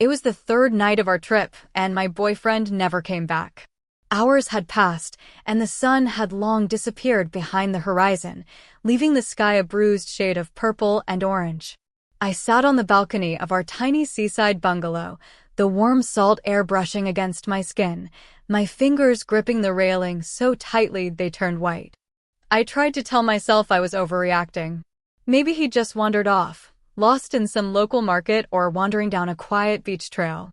It was the third night of our trip, and my boyfriend never came back. Hours had passed, and the sun had long disappeared behind the horizon, leaving the sky a bruised shade of purple and orange. I sat on the balcony of our tiny seaside bungalow, the warm salt air brushing against my skin, my fingers gripping the railing so tightly they turned white. I tried to tell myself I was overreacting. Maybe he'd just wandered off, lost in some local market or wandering down a quiet beach trail.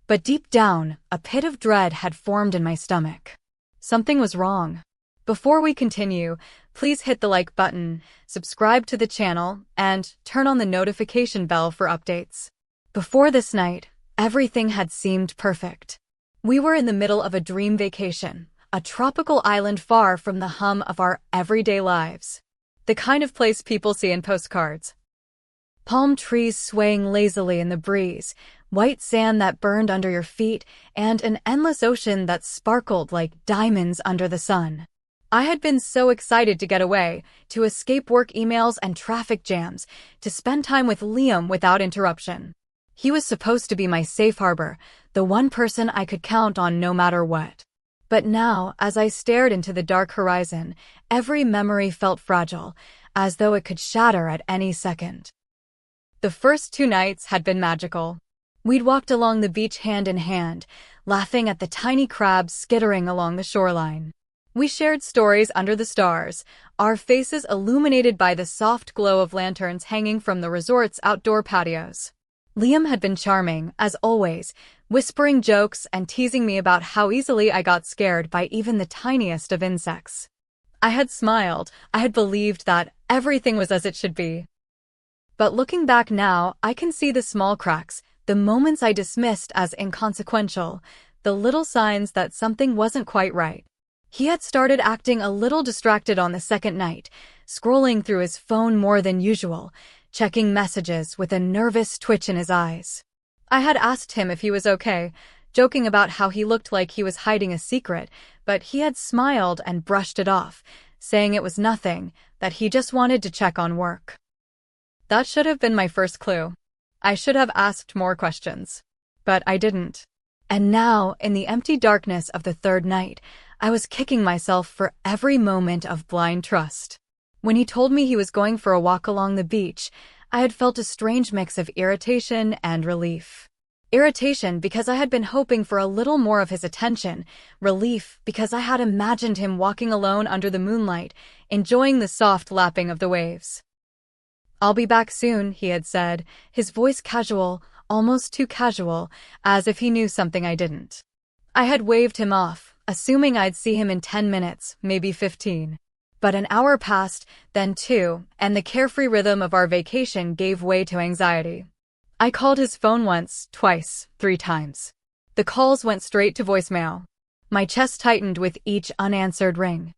But deep down, a pit of dread had formed in my stomach. Something was wrong. Before we continue, please hit the like button, subscribe to the channel, and turn on the notification bell for updates. Before this night, everything had seemed perfect. We were in the middle of a dream vacation, a tropical island far from the hum of our everyday lives. The kind of place people see in postcards. Palm trees swaying lazily in the breeze, white sand that burned under your feet, and an endless ocean that sparkled like diamonds under the sun. I had been so excited to get away, to escape work emails and traffic jams, to spend time with Liam without interruption. He was supposed to be my safe harbor, the one person I could count on no matter what. But now, as I stared into the dark horizon, every memory felt fragile, as though it could shatter at any second. The first 2 nights had been magical. We'd walked along the beach hand in hand, laughing at the tiny crabs skittering along the shoreline. We shared stories under the stars, our faces illuminated by the soft glow of lanterns hanging from the resort's outdoor patios. Liam had been charming, as always, whispering jokes and teasing me about how easily I got scared by even the tiniest of insects. I had smiled, I had believed that everything was as it should be. But looking back now, I can see the small cracks, the moments I dismissed as inconsequential, the little signs that something wasn't quite right. He had started acting a little distracted on the second night, scrolling through his phone more than usual, checking messages with a nervous twitch in his eyes. I had asked him if he was okay, joking about how he looked like he was hiding a secret, but he had smiled and brushed it off, saying it was nothing, that he just wanted to check on work. That should have been my first clue. I should have asked more questions. But I didn't. And now, in the empty darkness of the third night, I was kicking myself for every moment of blind trust. When he told me he was going for a walk along the beach, I had felt a strange mix of irritation and relief. Irritation because I had been hoping for a little more of his attention, relief because I had imagined him walking alone under the moonlight, enjoying the soft lapping of the waves. "I'll be back soon," he had said, his voice casual, almost too casual, as if he knew something I didn't. I had waved him off, assuming I'd see him in 10 minutes, maybe 15. But an hour passed, then 2, and the carefree rhythm of our vacation gave way to anxiety. I called his phone once, twice, 3 times. The calls went straight to voicemail. My chest tightened with each unanswered ring.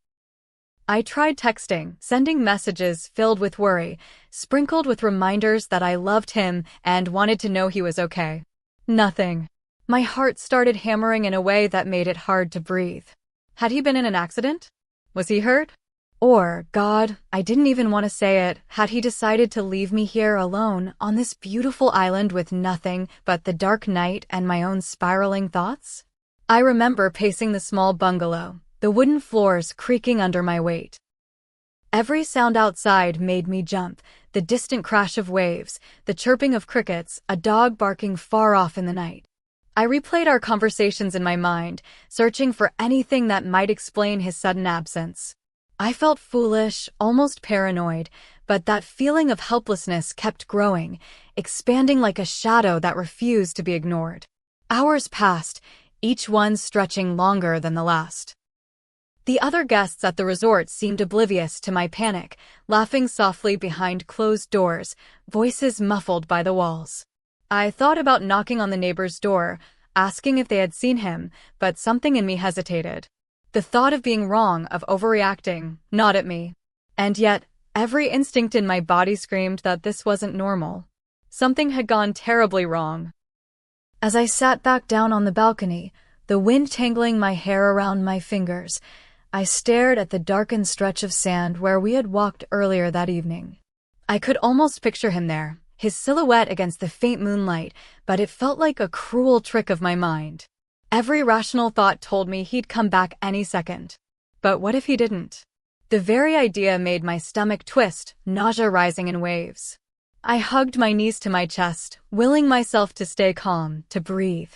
I tried texting, sending messages filled with worry, sprinkled with reminders that I loved him and wanted to know he was okay. Nothing. My heart started hammering in a way that made it hard to breathe. Had he been in an accident? Was he hurt? Or, God, I didn't even want to say it, had he decided to leave me here alone on this beautiful island with nothing but the dark night and my own spiraling thoughts? I remember pacing the small bungalow, the wooden floors creaking under my weight. Every sound outside made me jump, the distant crash of waves, the chirping of crickets, a dog barking far off in the night. I replayed our conversations in my mind, searching for anything that might explain his sudden absence. I felt foolish, almost paranoid, but that feeling of helplessness kept growing, expanding like a shadow that refused to be ignored. Hours passed, each one stretching longer than the last. The other guests at the resort seemed oblivious to my panic, laughing softly behind closed doors, voices muffled by the walls. I thought about knocking on the neighbor's door, asking if they had seen him, but something in me hesitated. The thought of being wrong, of overreacting, gnawed at me. And yet, every instinct in my body screamed that this wasn't normal. Something had gone terribly wrong. As I sat back down on the balcony, the wind tangling my hair around my fingers, I stared at the darkened stretch of sand where we had walked earlier that evening. I could almost picture him there, his silhouette against the faint moonlight, but it felt like a cruel trick of my mind. Every rational thought told me he'd come back any second. But what if he didn't? The very idea made my stomach twist, nausea rising in waves. I hugged my knees to my chest, willing myself to stay calm, to breathe.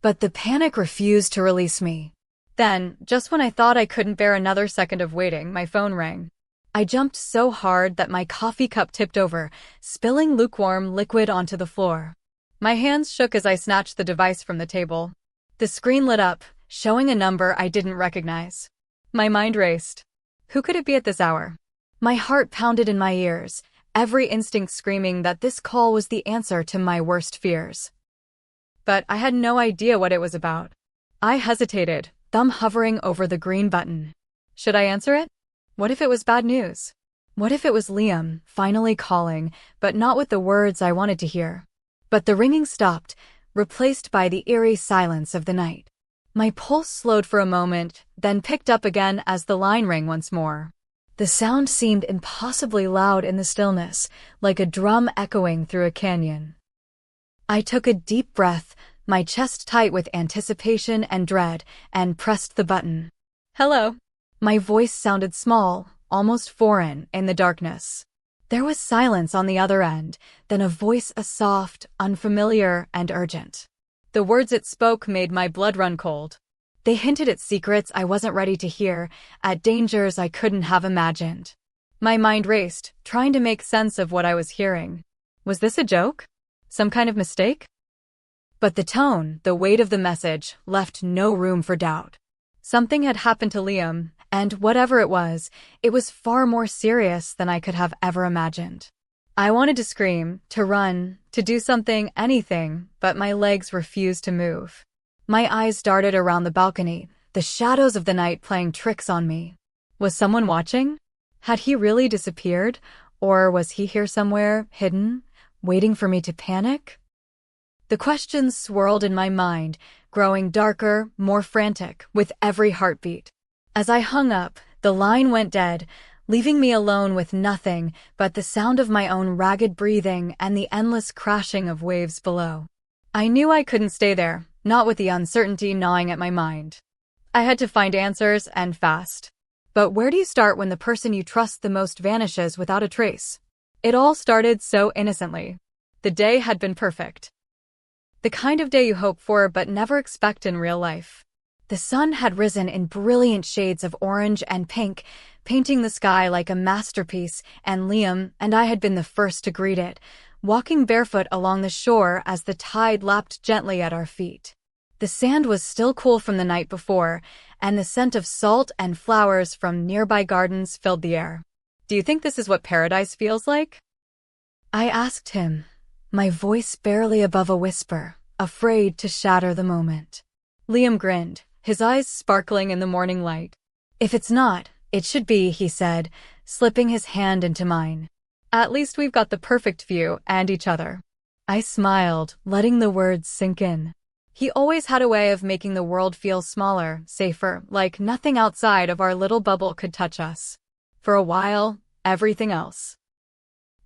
But the panic refused to release me. Then, just when I thought I couldn't bear another second of waiting, my phone rang. I jumped so hard that my coffee cup tipped over, spilling lukewarm liquid onto the floor. My hands shook as I snatched the device from the table. The screen lit up, showing a number I didn't recognize. My mind raced. Who could it be at this hour? My heart pounded in my ears, every instinct screaming that this call was the answer to my worst fears. But I had no idea what it was about. I hesitated, thumb hovering over the green button. Should I answer it? What if it was bad news? What if it was Liam, finally calling, but not with the words I wanted to hear? But the ringing stopped, replaced by the eerie silence of the night. My pulse slowed for a moment, then picked up again as the line rang once more. The sound seemed impossibly loud in the stillness, like a drum echoing through a canyon. I took a deep breath, my chest tight with anticipation and dread, and pressed the button. Hello. My voice sounded small, almost foreign, in the darkness. There was silence on the other end, then a voice soft, unfamiliar, and urgent. The words it spoke made my blood run cold. They hinted at secrets I wasn't ready to hear, at dangers I couldn't have imagined. My mind raced, trying to make sense of what I was hearing. Was this a joke? Some kind of mistake? But the tone, the weight of the message, left no room for doubt. Something had happened to Liam, and whatever it was far more serious than I could have ever imagined. I wanted to scream, to run, to do something, anything, but my legs refused to move. My eyes darted around the balcony, the shadows of the night playing tricks on me. Was someone watching? Had he really disappeared? Or was he here somewhere, hidden, waiting for me to panic? The questions swirled in my mind, growing darker, more frantic, with every heartbeat. As I hung up, the line went dead, leaving me alone with nothing but the sound of my own ragged breathing and the endless crashing of waves below. I knew I couldn't stay there, not with the uncertainty gnawing at my mind. I had to find answers, and fast. But where do you start when the person you trust the most vanishes without a trace? It all started so innocently. The day had been perfect. The kind of day you hope for but never expect in real life. The sun had risen in brilliant shades of orange and pink, painting the sky like a masterpiece, and Liam and I had been the first to greet it, walking barefoot along the shore as the tide lapped gently at our feet. The sand was still cool from the night before, and the scent of salt and flowers from nearby gardens filled the air. Do you think this is what paradise feels like? I asked him, my voice barely above a whisper, afraid to shatter the moment. Liam grinned, his eyes sparkling in the morning light. If it's not, it should be, he said, slipping his hand into mine. At least we've got the perfect view and each other. I smiled, letting the words sink in. He always had a way of making the world feel smaller, safer, like nothing outside of our little bubble could touch us. For a while, everything else.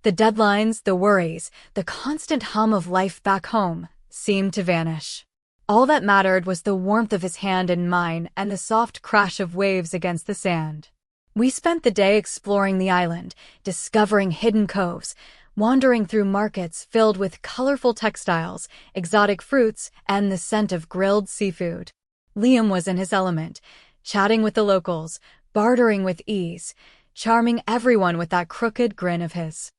The deadlines, the worries, the constant hum of life back home seemed to vanish. All that mattered was the warmth of his hand in mine and the soft crash of waves against the sand. We spent the day exploring the island, discovering hidden coves, wandering through markets filled with colorful textiles, exotic fruits, and the scent of grilled seafood. Liam was in his element, chatting with the locals, bartering with ease, charming everyone with that crooked grin of his.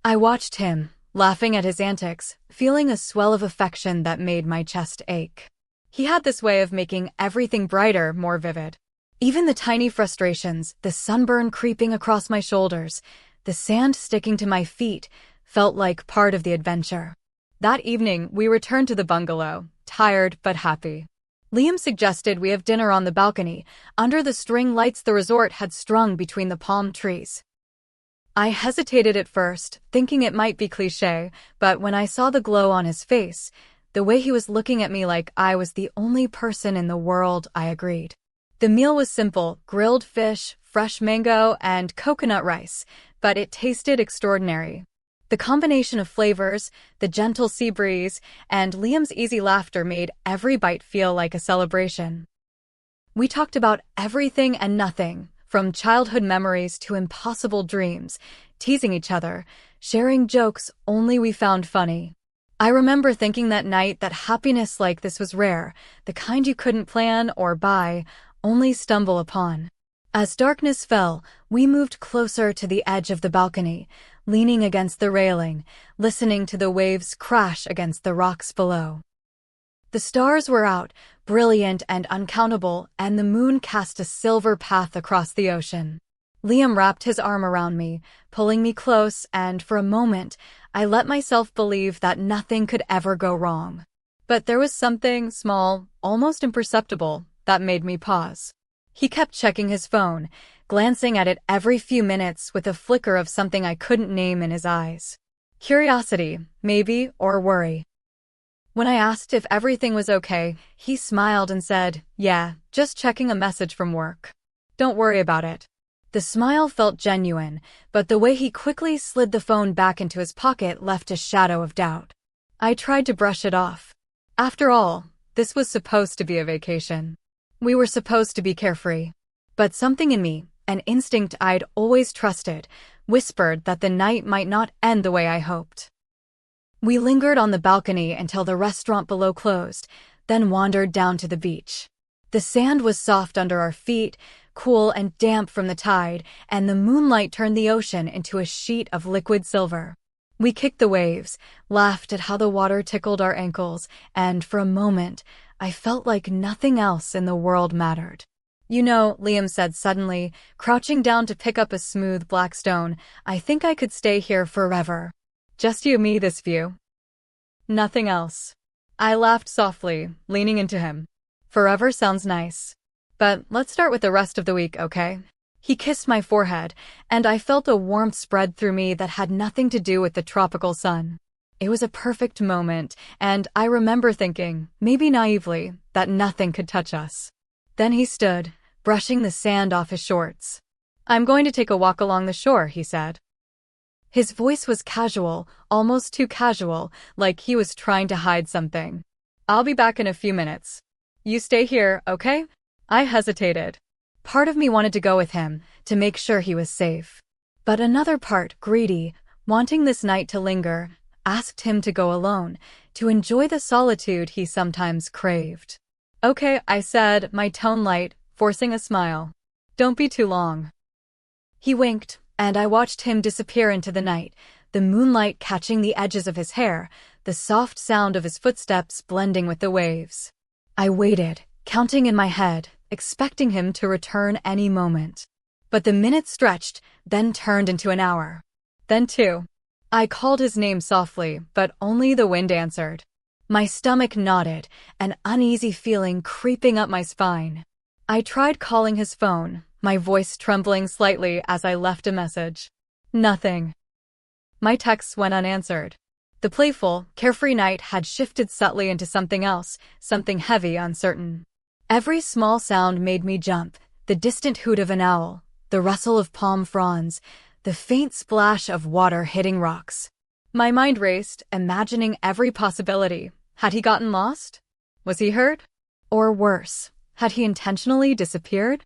I watched him, laughing at his antics, feeling a swell of affection that made my chest ache. He had this way of making everything brighter, more vivid. Even the tiny frustrations, the sunburn creeping across my shoulders, the sand sticking to my feet, felt like part of the adventure. That evening, we returned to the bungalow, tired but happy. Liam suggested we have dinner on the balcony, under the string lights the resort had strung between the palm trees. I hesitated at first, thinking it might be cliché, but when I saw the glow on his face, the way he was looking at me like I was the only person in the world, I agreed. The meal was simple, grilled fish, fresh mango, and coconut rice, but it tasted extraordinary. The combination of flavors, the gentle sea breeze, and Liam's easy laughter made every bite feel like a celebration. We talked about everything and nothing, from childhood memories to impossible dreams, teasing each other, sharing jokes only we found funny. I remember thinking that night that happiness like this was rare, the kind you couldn't plan or buy, only stumble upon. As darkness fell, we moved closer to the edge of the balcony, leaning against the railing, listening to the waves crash against the rocks below. The stars were out, brilliant and uncountable, and the moon cast a silver path across the ocean. Liam wrapped his arm around me, pulling me close, and for a moment, I let myself believe that nothing could ever go wrong. But there was something small, almost imperceptible, that made me pause. He kept checking his phone, glancing at it every few minutes with a flicker of something I couldn't name in his eyes. Curiosity, maybe, or worry. When I asked if everything was okay, he smiled and said, "Yeah, just checking a message from work. Don't worry about it." The smile felt genuine, but the way he quickly slid the phone back into his pocket left a shadow of doubt. I tried to brush it off. After all, this was supposed to be a vacation. We were supposed to be carefree. But something in me, an instinct I'd always trusted, whispered that the night might not end the way I hoped. We lingered on the balcony until the restaurant below closed, then wandered down to the beach. The sand was soft under our feet, cool and damp from the tide, and the moonlight turned the ocean into a sheet of liquid silver. We kicked the waves, laughed at how the water tickled our ankles, and for a moment, I felt like nothing else in the world mattered. "You know," Liam said suddenly, crouching down to pick up a smooth black stone, "I think I could stay here forever. Just you, me, this view. Nothing else." I laughed softly, leaning into him. "Forever sounds nice. But let's start with the rest of the week, okay?" He kissed my forehead, and I felt a warmth spread through me that had nothing to do with the tropical sun. It was a perfect moment, and I remember thinking, maybe naively, that nothing could touch us. Then he stood, brushing the sand off his shorts. "I'm going to take a walk along the shore," he said. His voice was casual, almost too casual, like he was trying to hide something. "I'll be back in a few minutes. You stay here, okay?" I hesitated. Part of me wanted to go with him, to make sure he was safe. But another part, greedy, wanting this night to linger, asked him to go alone, to enjoy the solitude he sometimes craved. "Okay," I said, my tone light, forcing a smile. "Don't be too long." He winked, and I watched him disappear into the night, the moonlight catching the edges of his hair, the soft sound of his footsteps blending with the waves. I waited, counting in my head, expecting him to return any moment. But the minutes stretched, then turned into an hour. Then 2. I called his name softly, but only the wind answered. My stomach knotted, an uneasy feeling creeping up my spine. I tried calling his phone, my voice trembling slightly as I left a message. Nothing. My texts went unanswered. The playful, carefree night had shifted subtly into something else, something heavy, uncertain. Every small sound made me jump, the distant hoot of an owl, the rustle of palm fronds, the faint splash of water hitting rocks. My mind raced, imagining every possibility. Had he gotten lost? Was he hurt? Or worse, had he intentionally disappeared?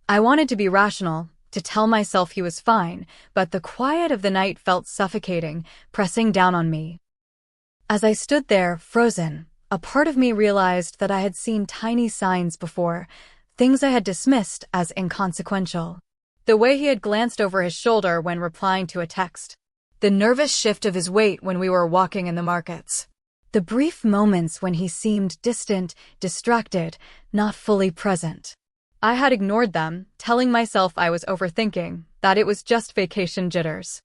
I wanted to be rational, to tell myself he was fine, but the quiet of the night felt suffocating, pressing down on me. As I stood there, frozen, a part of me realized that I had seen tiny signs before, things I had dismissed as inconsequential. The way he had glanced over his shoulder when replying to a text. The nervous shift of his weight when we were walking in the markets. The brief moments when he seemed distant, distracted, not fully present. I had ignored them, telling myself I was overthinking, that it was just vacation jitters.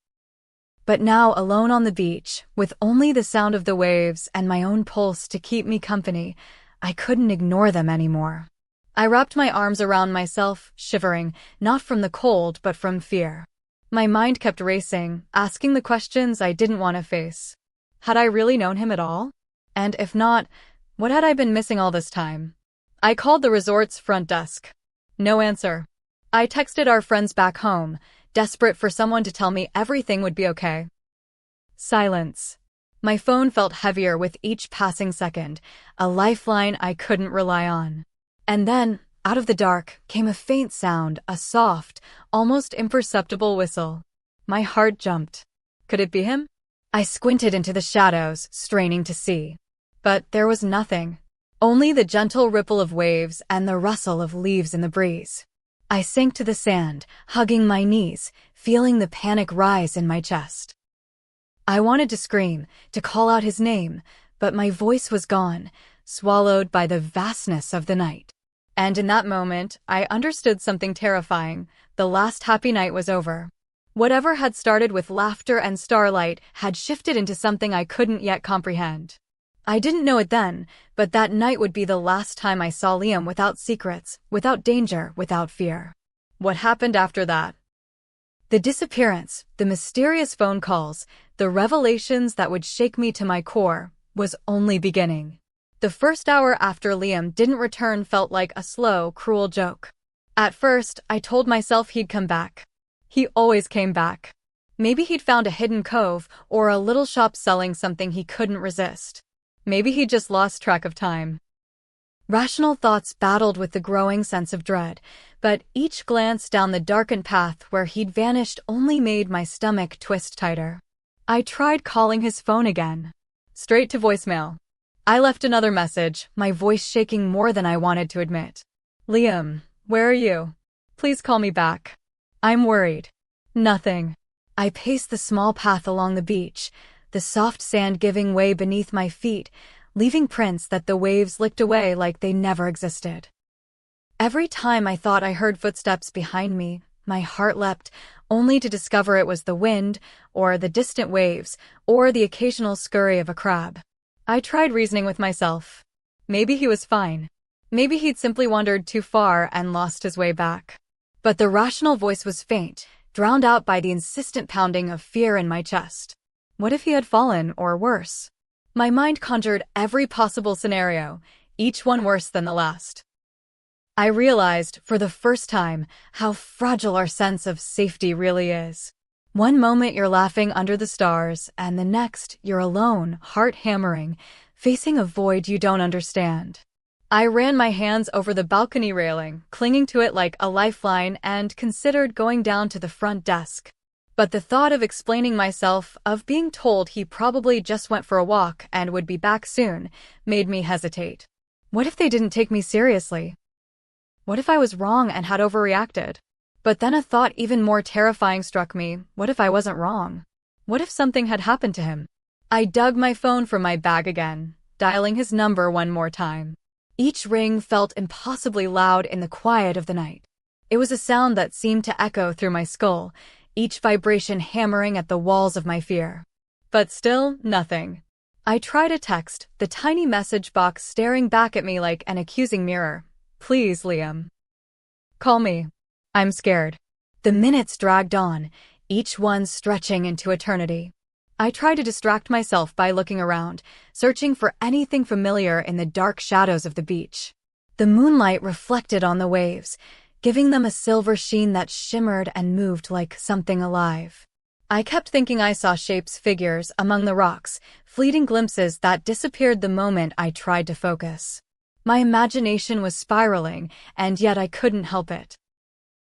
But now, alone on the beach, with only the sound of the waves and my own pulse to keep me company, I couldn't ignore them anymore. I wrapped my arms around myself, shivering, not from the cold but from fear. My mind kept racing, asking the questions I didn't want to face. Had I really known him at all? And if not, what had I been missing all this time? I called the resort's front desk. No answer. I texted our friends back home, desperate for someone to tell me everything would be okay. Silence. My phone felt heavier with each passing second, a lifeline I couldn't rely on. And then, out of the dark, came a faint sound, a soft, almost imperceptible whistle. My heart jumped. Could it be him? I squinted into the shadows, straining to see. But there was nothing. Only the gentle ripple of waves and the rustle of leaves in the breeze. I sank to the sand, hugging my knees, feeling the panic rise in my chest. I wanted to scream, to call out his name, but my voice was gone, swallowed by the vastness of the night. And in that moment, I understood something terrifying. The last happy night was over. Whatever had started with laughter and starlight had shifted into something I couldn't yet comprehend. I didn't know it then, but that night would be the last time I saw Liam without secrets, without danger, without fear. What happened after that? The disappearance, the mysterious phone calls, the revelations that would shake me to my core, was only beginning. The first hour after Liam didn't return felt like a slow, cruel joke. At first, I told myself he'd come back. He always came back. Maybe he'd found a hidden cove or a little shop selling something he couldn't resist. Maybe he just lost track of time. Rational thoughts battled with the growing sense of dread, but each glance down the darkened path where he'd vanished only made my stomach twist tighter. I tried calling his phone again. Straight to voicemail. I left another message, my voice shaking more than I wanted to admit. Liam, where are you? Please call me back. I'm worried. Nothing. I paced the small path along the beach, the soft sand giving way beneath my feet, leaving prints that the waves licked away like they never existed. Every time I thought I heard footsteps behind me, my heart leapt, only to discover it was the wind, or the distant waves, or the occasional scurry of a crab. I tried reasoning with myself. Maybe he was fine. Maybe he'd simply wandered too far and lost his way back. But the rational voice was faint, drowned out by the insistent pounding of fear in my chest. What if he had fallen, or worse? My mind conjured every possible scenario, each one worse than the last. I realized, for the first time, how fragile our sense of safety really is. One moment you're laughing under the stars, and the next you're alone, heart hammering, facing a void you don't understand. I ran my hands over the balcony railing, clinging to it like a lifeline, and considered going down to the front desk. But the thought of explaining myself, of being told he probably just went for a walk and would be back soon, made me hesitate. What if they didn't take me seriously? What if I was wrong and had overreacted? But then a thought even more terrifying struck me. What if I wasn't wrong? What if something had happened to him? I dug my phone from my bag again, dialing his number one more time. Each ring felt impossibly loud in the quiet of the night. It was a sound that seemed to echo through my skull, each vibration hammering at the walls of my fear. But still, nothing. I tried a text, the tiny message box staring back at me like an accusing mirror. Please, Liam. Call me. I'm scared. The minutes dragged on, each one stretching into eternity. I tried to distract myself by looking around, searching for anything familiar in the dark shadows of the beach. The moonlight reflected on the waves, giving them a silver sheen that shimmered and moved like something alive. I kept thinking I saw shapes, figures among the rocks, fleeting glimpses that disappeared the moment I tried to focus. My imagination was spiraling, and yet I couldn't help it.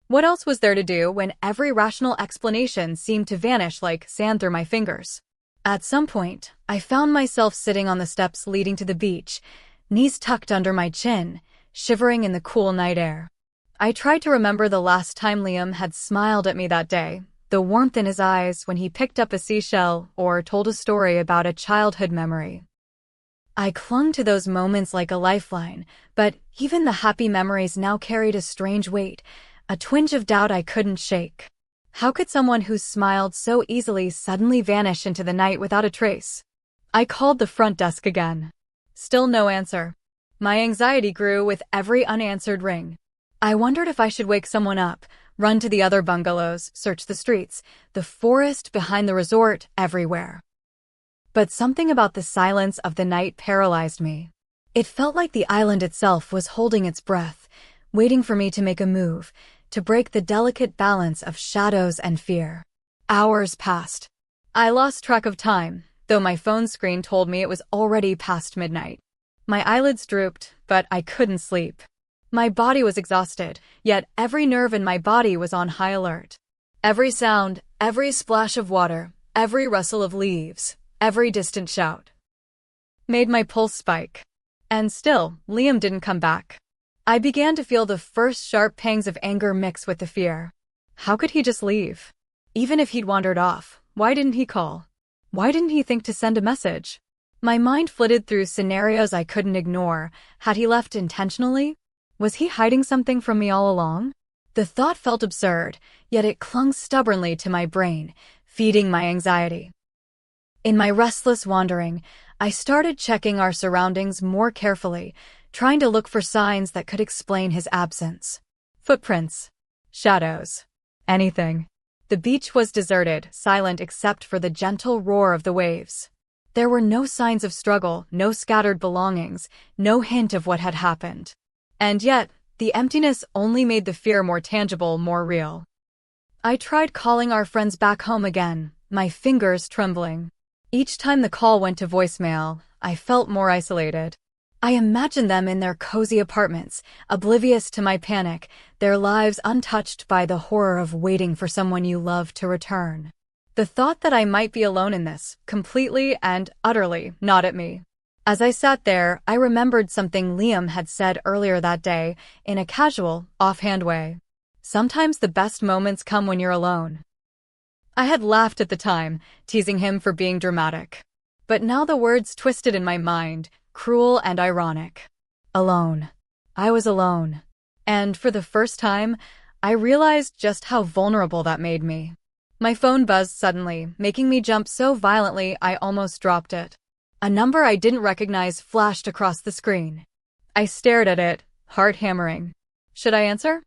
What else was there to do when every rational explanation seemed to vanish like sand through my fingers? At some point, I found myself sitting on the steps leading to the beach, knees tucked under my chin, shivering in the cool night air. I tried to remember the last time Liam had smiled at me that day, the warmth in his eyes when he picked up a seashell or told a story about a childhood memory. I clung to those moments like a lifeline, but even the happy memories now carried a strange weight, a twinge of doubt I couldn't shake. How could someone who smiled so easily suddenly vanish into the night without a trace? I called the front desk again. Still no answer. My anxiety grew with every unanswered ring. I wondered if I should wake someone up, run to the other bungalows, search the streets, the forest behind the resort, everywhere. But something about the silence of the night paralyzed me. It felt like the island itself was holding its breath, waiting for me to make a move, to break the delicate balance of shadows and fear. Hours passed. I lost track of time, though my phone screen told me it was already past midnight. My eyelids drooped, but I couldn't sleep. My body was exhausted, yet every nerve in my body was on high alert. Every sound, every splash of water, every rustle of leaves, every distant shout made my pulse spike. And still, Liam didn't come back. I began to feel the first sharp pangs of anger mix with the fear. How could he just leave? Even if he'd wandered off, why didn't he call? Why didn't he think to send a message? My mind flitted through scenarios I couldn't ignore. Had he left intentionally? Was he hiding something from me all along? The thought felt absurd, yet it clung stubbornly to my brain, feeding my anxiety. In my restless wandering, I started checking our surroundings more carefully, trying to look for signs that could explain his absence. Footprints. Shadows. Anything. The beach was deserted, silent except for the gentle roar of the waves. There were no signs of struggle, no scattered belongings, no hint of what had happened. And yet, the emptiness only made the fear more tangible, more real. I tried calling our friends back home again, my fingers trembling. Each time the call went to voicemail, I felt more isolated. I imagined them in their cozy apartments, oblivious to my panic, their lives untouched by the horror of waiting for someone you love to return. The thought that I might be alone in this, completely and utterly, gnawed at me. As I sat there, I remembered something Liam had said earlier that day, in a casual, offhand way. Sometimes the best moments come when you're alone. I had laughed at the time, teasing him for being dramatic. But now the words twisted in my mind, cruel and ironic. Alone. I was alone. And for the first time, I realized just how vulnerable that made me. My phone buzzed suddenly, making me jump so violently I almost dropped it. A number I didn't recognize flashed across the screen. I stared at it, heart hammering. Should I answer?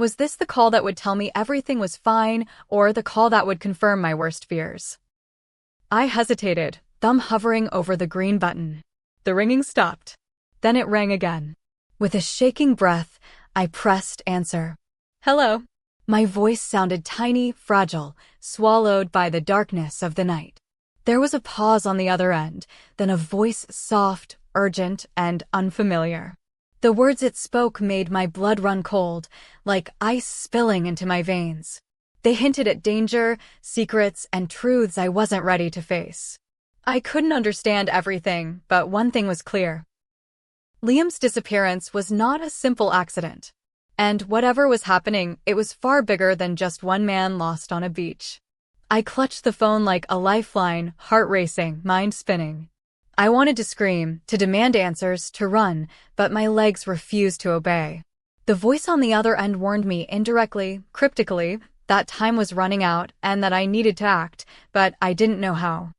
Was this the call that would tell me everything was fine, or the call that would confirm my worst fears? I hesitated, thumb hovering over the green button. The ringing stopped. Then it rang again. With a shaking breath, I pressed answer. Hello. My voice sounded tiny, fragile, swallowed by the darkness of the night. There was a pause on the other end, then a voice soft, urgent, and unfamiliar. The words it spoke made my blood run cold, like ice spilling into my veins. They hinted at danger, secrets, and truths I wasn't ready to face. I couldn't understand everything, but one thing was clear. Liam's disappearance was not a simple accident. And whatever was happening, it was far bigger than just one man lost on a beach. I clutched the phone like a lifeline, heart racing, mind spinning. I wanted to scream, to demand answers, to run, but my legs refused to obey. The voice on the other end warned me indirectly, cryptically, that time was running out and that I needed to act, but I didn't know how.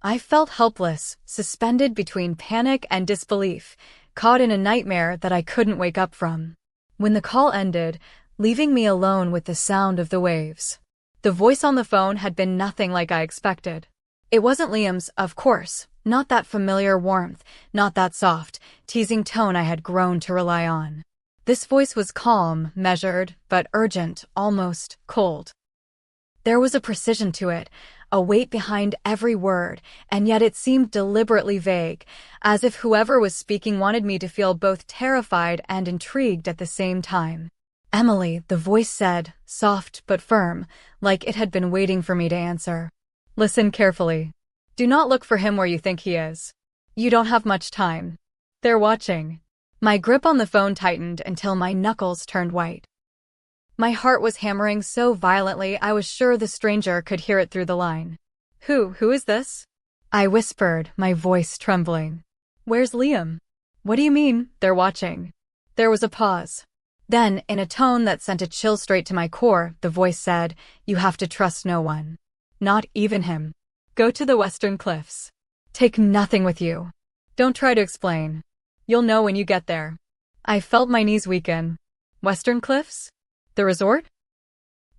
I felt helpless, suspended between panic and disbelief, caught in a nightmare that I couldn't wake up from. When the call ended, leaving me alone with the sound of the waves. The voice on the phone had been nothing like I expected. It wasn't Liam's, of course, not that familiar warmth, not that soft, teasing tone I had grown to rely on. This voice was calm, measured, but urgent, almost cold. There was a precision to it, a weight behind every word, and yet it seemed deliberately vague, as if whoever was speaking wanted me to feel both terrified and intrigued at the same time. Emily, the voice said, soft but firm, like it had been waiting for me to answer. Listen carefully. Do not look for him where you think he is. You don't have much time. They're watching. My grip on the phone tightened until my knuckles turned white. My heart was hammering so violently I was sure the stranger could hear it through the line. Who is this? I whispered, my voice trembling. Where's Liam? What do you mean, they're watching? There was a pause. Then, in a tone that sent a chill straight to my core, the voice said, You have to trust no one. Not even him. Go to the Western Cliffs. Take nothing with you. Don't try to explain. You'll know when you get there. I felt my knees weaken. Western Cliffs? The resort?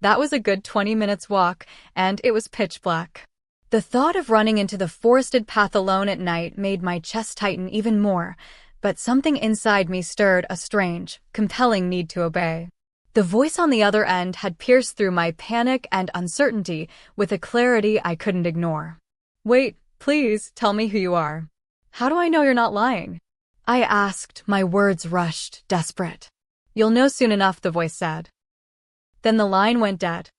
That was a good 20 minutes walk, and it was pitch black. The thought of running into the forested path alone at night made my chest tighten even more, but something inside me stirred a strange, compelling need to obey. The voice on the other end had pierced through my panic and uncertainty with a clarity I couldn't ignore. "Wait, please, tell me who you are. How do I know you're not lying?" I asked, my words rushed, desperate. "You'll know soon enough," the voice said. Then the line went dead.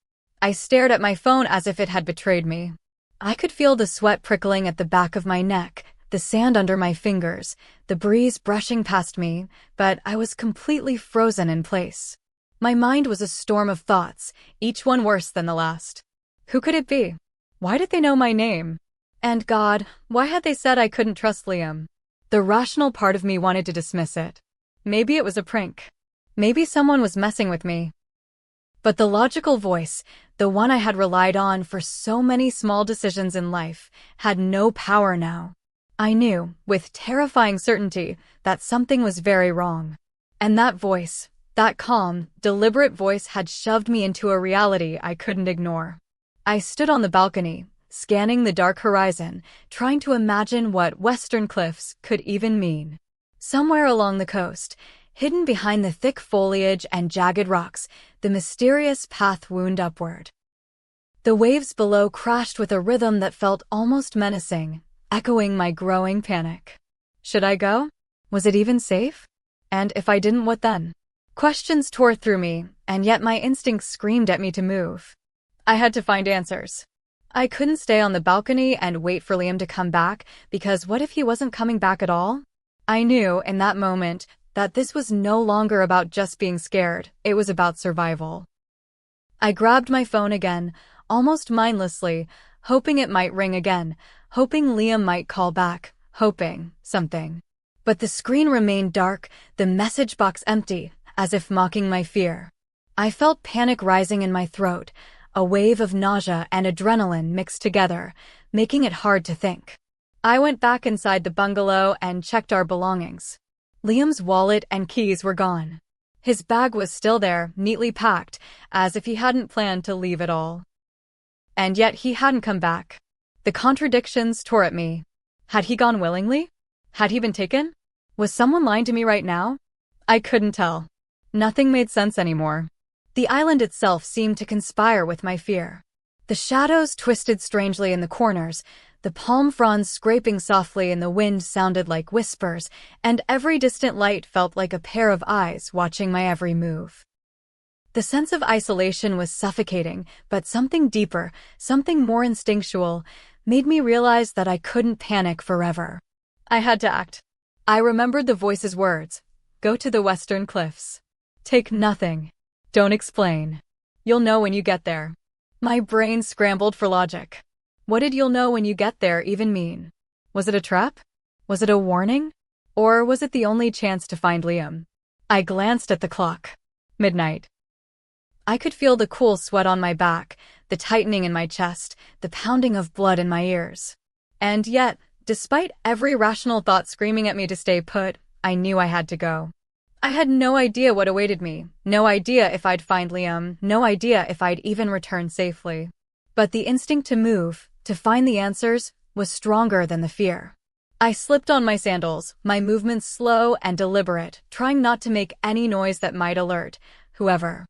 I stared at my phone as if it had betrayed me. I could feel the sweat prickling at the back of my neck, the sand under my fingers, the breeze brushing past me, but I was completely frozen in place. My mind was a storm of thoughts, each one worse than the last. Who could it be? Why did they know my name? And God, why had they said I couldn't trust Liam? The rational part of me wanted to dismiss it. Maybe it was a prank. Maybe someone was messing with me. But the logical voice, the one I had relied on for so many small decisions in life, had no power now. I knew, with terrifying certainty, that something was very wrong. And that voice, that calm, deliberate voice had shoved me into a reality I couldn't ignore. I stood on the balcony, scanning the dark horizon, trying to imagine what western cliffs could even mean. Somewhere along the coast, hidden behind the thick foliage and jagged rocks, the mysterious path wound upward. The waves below crashed with a rhythm that felt almost menacing, echoing my growing panic. Should I go? Was it even safe? And if I didn't, what then? Questions tore through me, and yet my instincts screamed at me to move. I had to find answers. I couldn't stay on the balcony and wait for Liam to come back, because what if he wasn't coming back at all? I knew, in that moment, that this was no longer about just being scared, it was about survival. I grabbed my phone again, almost mindlessly, hoping it might ring again, hoping Liam might call back, hoping something. But the screen remained dark, the message box empty, as if mocking my fear. I felt panic rising in my throat, a wave of nausea and adrenaline mixed together, making it hard to think. I went back inside the bungalow and checked our belongings. Liam's wallet and keys were gone. His bag was still there, neatly packed, as if he hadn't planned to leave at all. And yet he hadn't come back. The contradictions tore at me. Had he gone willingly? Had he been taken? Was someone lying to me right now? I couldn't tell. Nothing made sense anymore. The island itself seemed to conspire with my fear. The shadows twisted strangely in the corners, the palm fronds scraping softly in the wind sounded like whispers, and every distant light felt like a pair of eyes watching my every move. The sense of isolation was suffocating, but something deeper, something more instinctual, made me realize that I couldn't panic forever. I had to act. I remembered the voice's words. Go to the western cliffs. Take nothing. Don't explain. You'll know when you get there. My brain scrambled for logic. What did "you'll know when you get there" even mean? Was it a trap? Was it a warning? Or was it the only chance to find Liam? I glanced at the clock. Midnight. I could feel the cool sweat on my back, the tightening in my chest, the pounding of blood in my ears. And yet, despite every rational thought screaming at me to stay put, I knew I had to go. I had no idea what awaited me, no idea if I'd find Liam, no idea if I'd even return safely. But the instinct to move, to find the answers, was stronger than the fear. I slipped on my sandals, my movements slow and deliberate, trying not to make any noise that might alert whoever.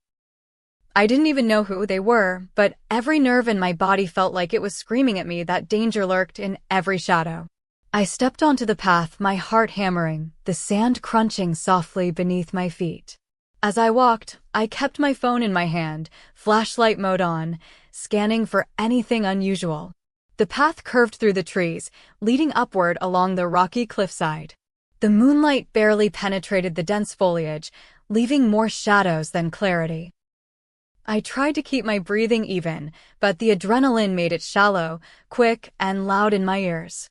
I didn't even know who they were, but every nerve in my body felt like it was screaming at me that danger lurked in every shadow. I stepped onto the path, my heart hammering, the sand crunching softly beneath my feet. As I walked, I kept my phone in my hand, flashlight mode on, scanning for anything unusual. The path curved through the trees, leading upward along the rocky cliffside. The moonlight barely penetrated the dense foliage, leaving more shadows than clarity. I tried to keep my breathing even, but the adrenaline made it shallow, quick, and loud in my ears.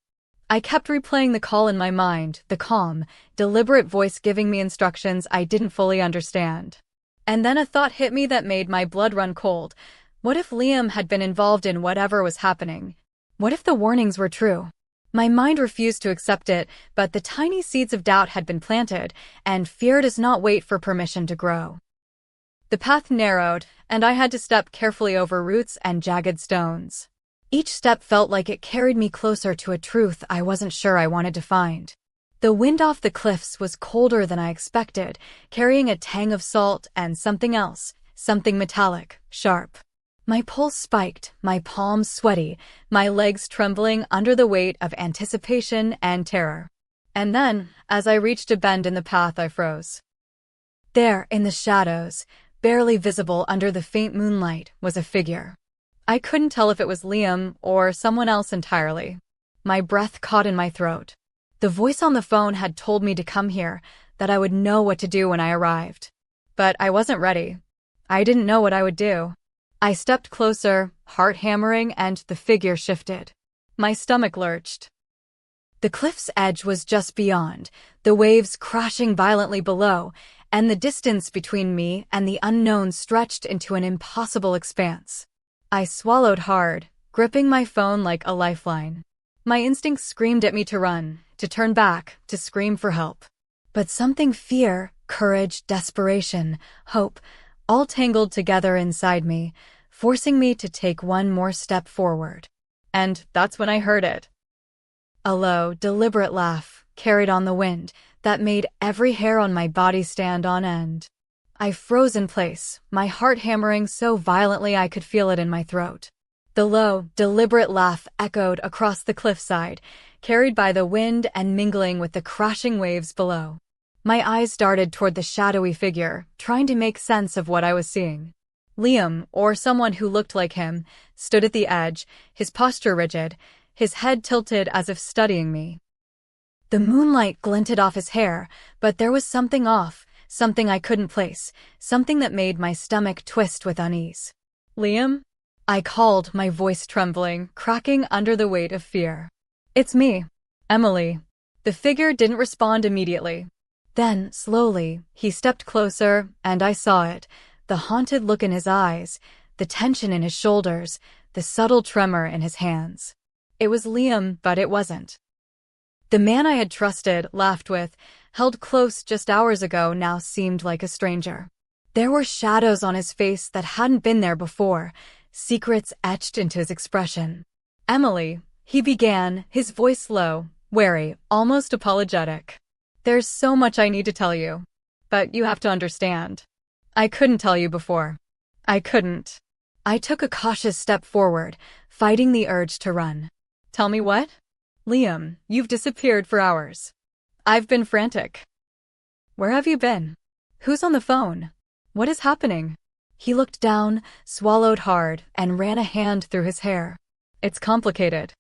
I kept replaying the call in my mind, the calm, deliberate voice giving me instructions I didn't fully understand. And then a thought hit me that made my blood run cold. What if Liam had been involved in whatever was happening? What if the warnings were true? My mind refused to accept it, but the tiny seeds of doubt had been planted, and fear does not wait for permission to grow. The path narrowed, and I had to step carefully over roots and jagged stones. Each step felt like it carried me closer to a truth I wasn't sure I wanted to find. The wind off the cliffs was colder than I expected, carrying a tang of salt and something else, something metallic, sharp. My pulse spiked, my palms sweaty, my legs trembling under the weight of anticipation and terror. And then, as I reached a bend in the path, I froze. There, in the shadows, barely visible under the faint moonlight, was a figure. I couldn't tell if it was Liam or someone else entirely. My breath caught in my throat. The voice on the phone had told me to come here, that I would know what to do when I arrived. But I wasn't ready. I didn't know what I would do. I stepped closer, heart hammering, and the figure shifted. My stomach lurched. The cliff's edge was just beyond, the waves crashing violently below, and the distance between me and the unknown stretched into an impossible expanse. I swallowed hard, gripping my phone like a lifeline. My instincts screamed at me to run, to turn back, to scream for help. But something fear, courage, desperation, hope, all tangled together inside me, forcing me to take one more step forward. And that's when I heard it. A low, deliberate laugh, carried on the wind, that made every hair on my body stand on end. I froze in place, my heart hammering so violently I could feel it in my throat. The low, deliberate laugh echoed across the cliffside, carried by the wind and mingling with the crashing waves below. My eyes darted toward the shadowy figure, trying to make sense of what I was seeing. Liam, or someone who looked like him, stood at the edge, his posture rigid, his head tilted as if studying me. The moonlight glinted off his hair, but there was something off, something I couldn't place, something that made my stomach twist with unease. "Liam?" I called, my voice trembling, cracking under the weight of fear. "It's me, Emily." The figure didn't respond immediately. Then, slowly, he stepped closer, and I saw it, the haunted look in his eyes, the tension in his shoulders, the subtle tremor in his hands. It was Liam, but it wasn't. The man I had trusted, laughed with, held close just hours ago now seemed like a stranger. There were shadows on his face that hadn't been there before, secrets etched into his expression. "Emily," he began, his voice low, wary, almost apologetic. "There's so much I need to tell you. But you have to understand. I couldn't tell you before. I couldn't." I took a cautious step forward, fighting the urge to run. "Tell me what?" "Liam, you've disappeared for hours. I've been frantic." "Where have you been? Who's on the phone? What is happening?" He looked down, swallowed hard, and ran a hand through his hair. "It's complicated.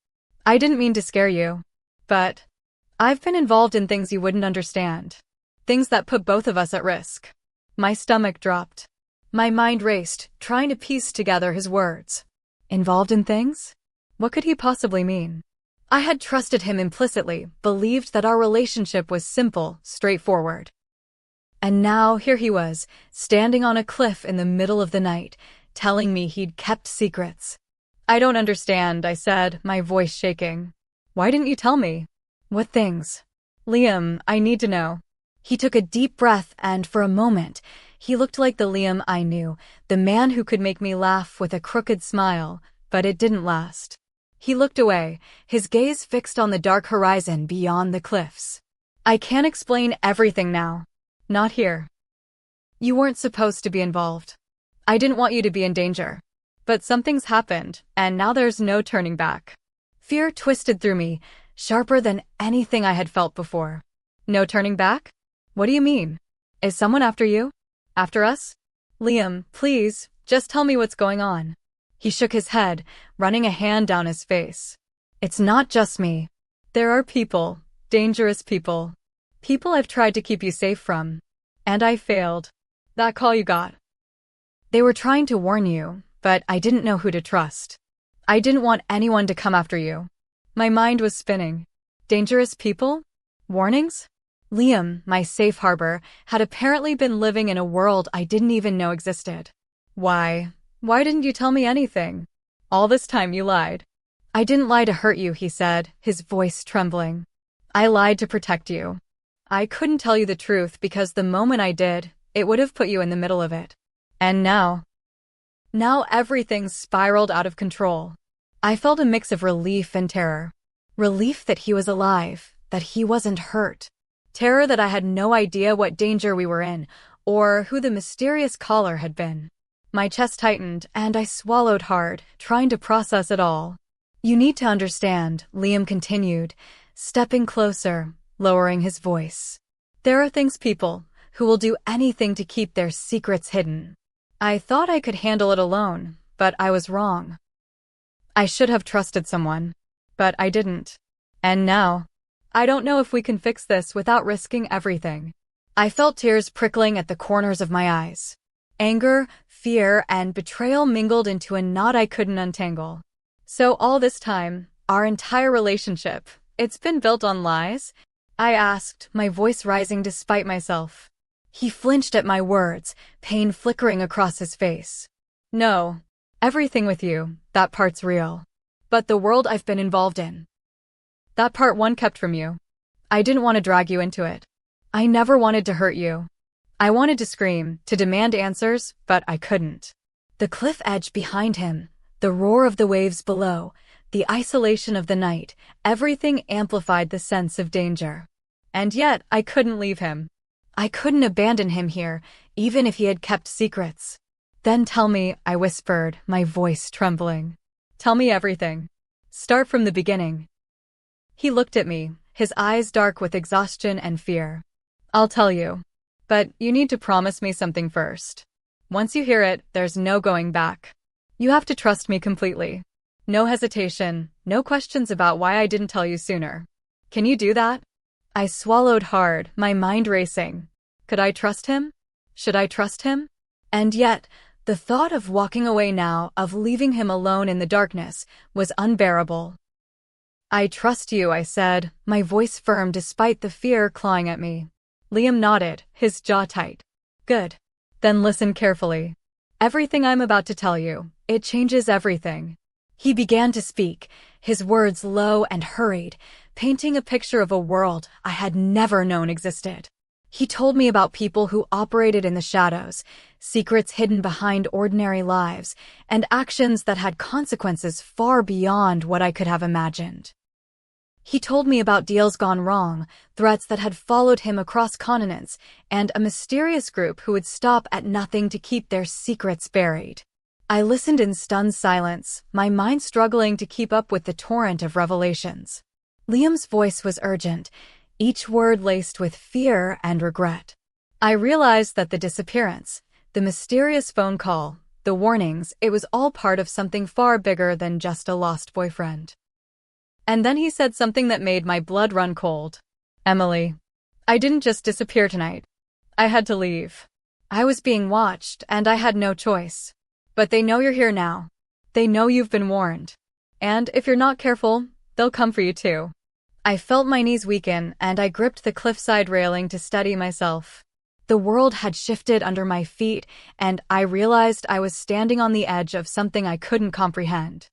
I didn't mean to scare you. But I've been involved in things you wouldn't understand. Things that put both of us at risk." My stomach dropped. My mind raced, trying to piece together his words. Involved in things? What could he possibly mean? I had trusted him implicitly, believed that our relationship was simple, straightforward. And now here he was, standing on a cliff in the middle of the night, telling me he'd kept secrets. "I don't understand," I said, my voice shaking. "Why didn't you tell me?" "What things?" "Liam, I need to know." He took a deep breath and, for a moment, he looked like the Liam I knew, the man who could make me laugh with a crooked smile, but it didn't last. He looked away, his gaze fixed on the dark horizon beyond the cliffs. "I can't explain everything now. Not here. You weren't supposed to be involved. I didn't want you to be in danger. But something's happened, and now there's no turning back." Fear twisted through me, sharper than anything I had felt before. "No turning back? What do you mean? Is someone after you? After us?" "Liam, please, just tell me what's going on." He shook his head, running a hand down his face. "It's not just me. There are people, dangerous people. People I've tried to keep you safe from. And I failed. That call you got. They were trying to warn you, but I didn't know who to trust. I didn't want anyone to come after you." My mind was spinning. Dangerous people? Warnings? Liam, my safe harbor, had apparently been living in a world I didn't even know existed. Why didn't you tell me anything? All this time you lied." "I didn't lie to hurt you," he said, his voice trembling. "I lied to protect you. I couldn't tell you the truth because the moment I did, it would have put you in the middle of it. And now everything spiraled out of control." I felt a mix of relief and terror. Relief that he was alive, that he wasn't hurt. Terror that I had no idea what danger we were in, or who the mysterious caller had been. My chest tightened, and I swallowed hard, trying to process it all. "You need to understand," Liam continued, stepping closer, lowering his voice. "There are people who will do anything to keep their secrets hidden. I thought I could handle it alone, but I was wrong. I should have trusted someone, but I didn't. And now, I don't know if we can fix this without risking everything." I felt tears prickling at the corners of my eyes. Anger, fear, and betrayal mingled into a knot I couldn't untangle. "So all this time, our entire relationship, it's been built on lies?" I asked, my voice rising despite myself. He flinched at my words, pain flickering across his face. "No. Everything with you, that part's real. But the world I've been involved in, that part one kept from you. I didn't want to drag you into it. I never wanted to hurt you. I wanted to scream, to demand answers, but I couldn't." The cliff edge behind him, the roar of the waves below, the isolation of the night, everything amplified the sense of danger. And yet, I couldn't leave him. I couldn't abandon him here, even if he had kept secrets. "Then tell me," I whispered, my voice trembling. "Tell me everything. Start from the beginning." He looked at me, his eyes dark with exhaustion and fear. "I'll tell you. But you need to promise me something first. Once you hear it, there's no going back. You have to trust me completely. No hesitation, no questions about why I didn't tell you sooner. Can you do that?" I swallowed hard, my mind racing. Could I trust him? Should I trust him? And yet, the thought of walking away now, of leaving him alone in the darkness, was unbearable. "I trust you," I said, my voice firm despite the fear clawing at me. Liam nodded, his jaw tight. "Good. Then listen carefully. Everything I'm about to tell you, it changes everything." He began to speak, his words low and hurried, painting a picture of a world I had never known existed. He told me about people who operated in the shadows, secrets hidden behind ordinary lives, and actions that had consequences far beyond what I could have imagined. He told me about deals gone wrong, threats that had followed him across continents, and a mysterious group who would stop at nothing to keep their secrets buried. I listened in stunned silence, my mind struggling to keep up with the torrent of revelations. Liam's voice was urgent, each word laced with fear and regret. I realized that the disappearance, the mysterious phone call, the warnings, it was all part of something far bigger than just a lost boyfriend. And then he said something that made my blood run cold. "Emily, I didn't just disappear tonight. I had to leave. I was being watched, and I had no choice. But they know you're here now. They know you've been warned. And if you're not careful, they'll come for you too." I felt my knees weaken, and I gripped the cliffside railing to steady myself. The world had shifted under my feet, and I realized I was standing on the edge of something I couldn't comprehend.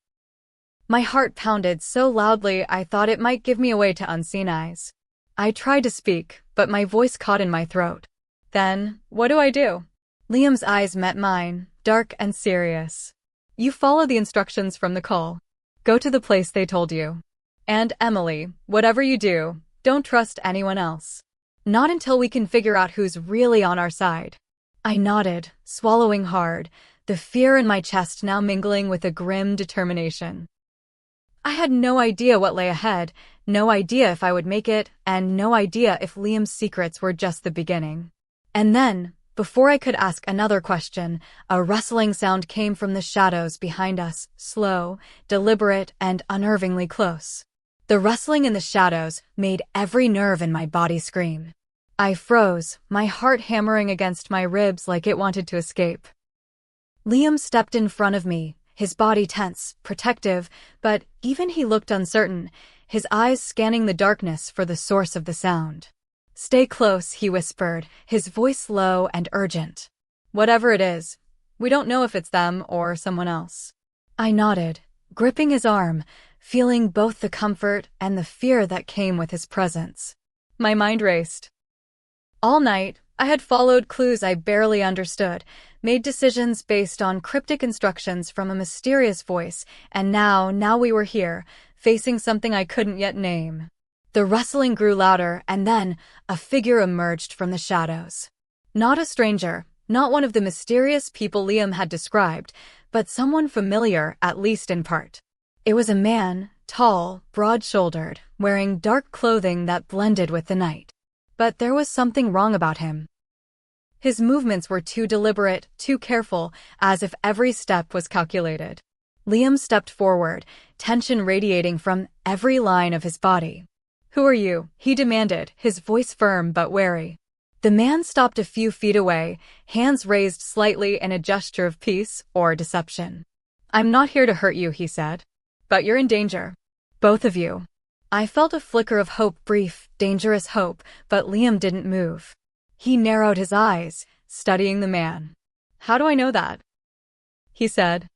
My heart pounded so loudly I thought it might give me away to unseen eyes. I tried to speak, but my voice caught in my throat. "Then, what do I do?" Liam's eyes met mine, dark and serious. "You follow the instructions from the call. Go to the place they told you. And Emily, whatever you do, don't trust anyone else. Not until we can figure out who's really on our side." I nodded, swallowing hard, the fear in my chest now mingling with a grim determination. I had no idea what lay ahead, no idea if I would make it, and no idea if Liam's secrets were just the beginning. And then, before I could ask another question, a rustling sound came from the shadows behind us, slow, deliberate, and unnervingly close. The rustling in the shadows made every nerve in my body scream. I froze, my heart hammering against my ribs like it wanted to escape. Liam stepped in front of me, his body tense, protective, but even he looked uncertain, his eyes scanning the darkness for the source of the sound. "Stay close," he whispered, his voice low and urgent. "Whatever it is, we don't know if it's them or someone else." I nodded, gripping his arm, feeling both the comfort and the fear that came with his presence. My mind raced. All night, I had followed clues I barely understood, made decisions based on cryptic instructions from a mysterious voice, and now we were here, facing something I couldn't yet name. The rustling grew louder, and then a figure emerged from the shadows. Not a stranger, not one of the mysterious people Liam had described, but someone familiar, at least in part. It was a man, tall, broad-shouldered, wearing dark clothing that blended with the night. But there was something wrong about him. His movements were too deliberate, too careful, as if every step was calculated. Liam stepped forward, tension radiating from every line of his body. "Who are you?" he demanded, his voice firm but wary. The man stopped a few feet away, hands raised slightly in a gesture of peace or deception. "I'm not here to hurt you," he said. "But you're in danger. Both of you." I felt a flicker of hope, brief, dangerous hope, but Liam didn't move. He narrowed his eyes, studying the man. "How do I know that?" he said.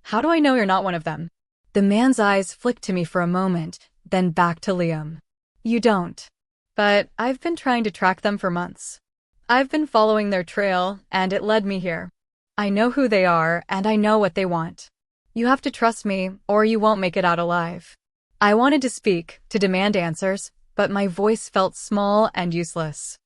"How do I know you're not one of them?" The man's eyes flicked to me for a moment, then back to Liam. "You don't. But I've been trying to track them for months. I've been following their trail, and it led me here. I know who they are, and I know what they want. You have to trust me, or you won't make it out alive." I wanted to speak, to demand answers, but my voice felt small and useless.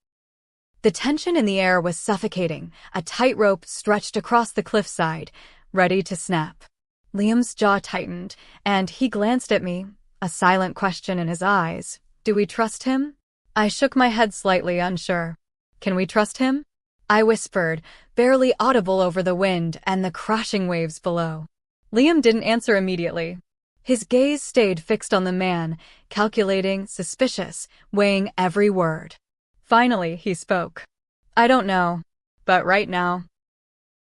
The tension in the air was suffocating, a tightrope stretched across the cliffside, ready to snap. Liam's jaw tightened, and he glanced at me, a silent question in his eyes. "Do we trust him?" I shook my head slightly, unsure. "Can we trust him?" I whispered, barely audible over the wind and the crashing waves below. Liam didn't answer immediately. His gaze stayed fixed on the man, calculating, suspicious, weighing every word. Finally, he spoke. "I don't know. But right now,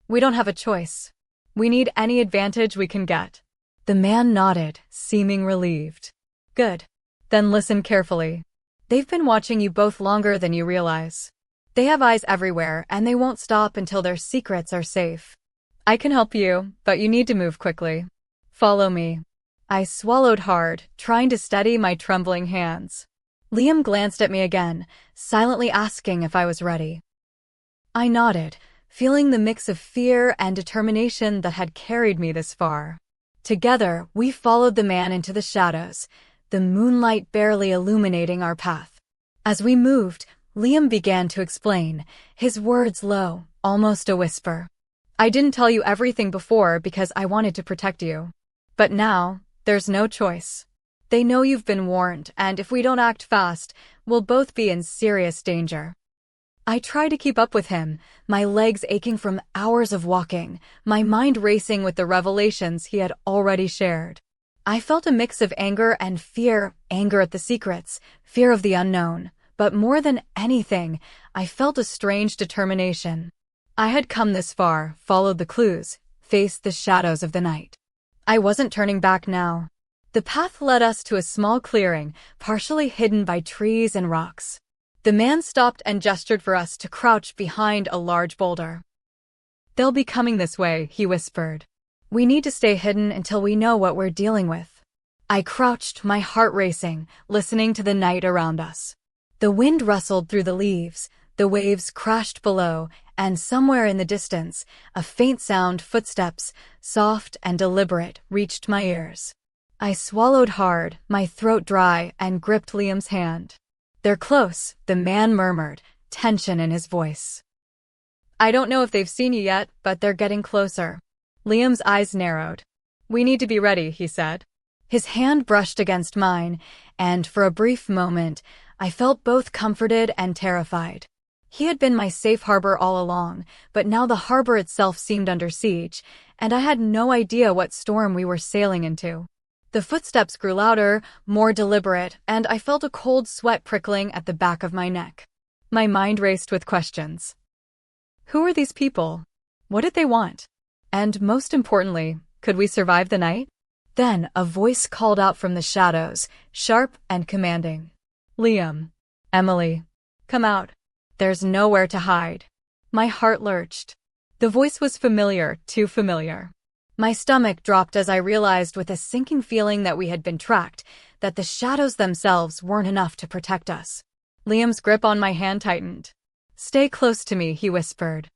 we don't have a choice. We need any advantage we can get." The man nodded, seeming relieved. "Good. Then listen carefully. They've been watching you both longer than you realize. They have eyes everywhere, and they won't stop until their secrets are safe. I can help you, but you need to move quickly. Follow me." I swallowed hard, trying to steady my trembling hands. Liam glanced at me again, silently asking if I was ready. I nodded, feeling the mix of fear and determination that had carried me this far. Together, we followed the man into the shadows, the moonlight barely illuminating our path. As we moved, Liam began to explain, his words low, almost a whisper. "I didn't tell you everything before because I wanted to protect you. But now, there's no choice. They know you've been warned, and if we don't act fast, we'll both be in serious danger." I tried to keep up with him, my legs aching from hours of walking, my mind racing with the revelations he had already shared. I felt a mix of anger and fear, anger at the secrets, fear of the unknown, but more than anything, I felt a strange determination. I had come this far, followed the clues, faced the shadows of the night. I wasn't turning back now. The path led us to a small clearing, partially hidden by trees and rocks. The man stopped and gestured for us to crouch behind a large boulder. "They'll be coming this way," he whispered. "We need to stay hidden until we know what we're dealing with." I crouched, my heart racing, listening to the night around us. The wind rustled through the leaves, the waves crashed below, and somewhere in the distance, a faint sound, footsteps, soft and deliberate, reached my ears. I swallowed hard, my throat dry, and gripped Liam's hand. "They're close," the man murmured, tension in his voice. "I don't know if they've seen you yet, but they're getting closer." Liam's eyes narrowed. "We need to be ready," he said. His hand brushed against mine, and for a brief moment, I felt both comforted and terrified. He had been my safe harbor all along, but now the harbor itself seemed under siege, and I had no idea what storm we were sailing into. The footsteps grew louder, more deliberate, and I felt a cold sweat prickling at the back of my neck. My mind raced with questions. Who were these people? What did they want? And most importantly, could we survive the night? Then a voice called out from the shadows, sharp and commanding. "Liam, Emily, come out. There's nowhere to hide." My heart lurched. The voice was familiar, too familiar. My stomach dropped as I realized with a sinking feeling that we had been tracked, that the shadows themselves weren't enough to protect us. Liam's grip on my hand tightened. "Stay close to me," he whispered.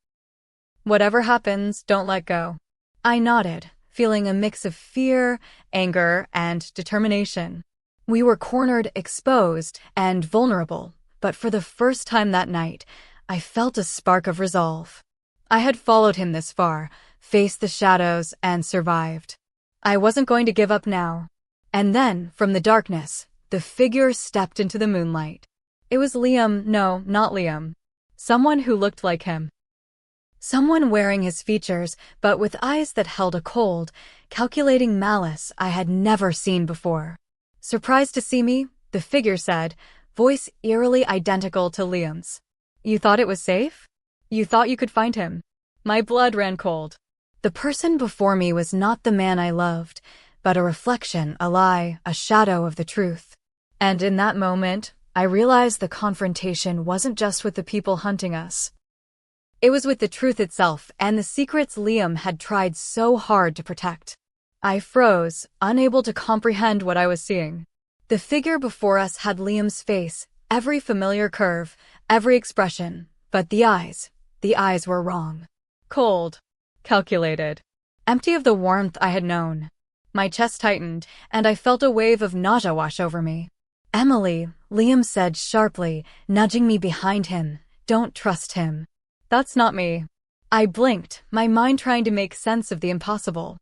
"Whatever happens, don't let go." I nodded, feeling a mix of fear, anger, and determination. We were cornered, exposed, and vulnerable, but for the first time that night, I felt a spark of resolve. I had followed him this far, faced the shadows, and survived. I wasn't going to give up now. And then, from the darkness, the figure stepped into the moonlight. It was Liam, no, not Liam. Someone who looked like him. Someone wearing his features, but with eyes that held a cold, calculating malice I had never seen before. Surprised to see me? The figure said, voice eerily identical to Liam's. You thought it was safe? You thought you could find him? My blood ran cold. The person before me was not the man I loved, but a reflection, a lie, a shadow of the truth. And in that moment, I realized the confrontation wasn't just with the people hunting us. It was with the truth itself and the secrets Liam had tried so hard to protect. I froze, unable to comprehend what I was seeing. The figure before us had Liam's face, every familiar curve, every expression, but the eyes were wrong. Cold, calculated, empty of the warmth I had known. My chest tightened, and I felt a wave of nausea wash over me. Emily, Liam said sharply, nudging me behind him, don't trust him. That's not me. I blinked, my mind trying to make sense of the impossible.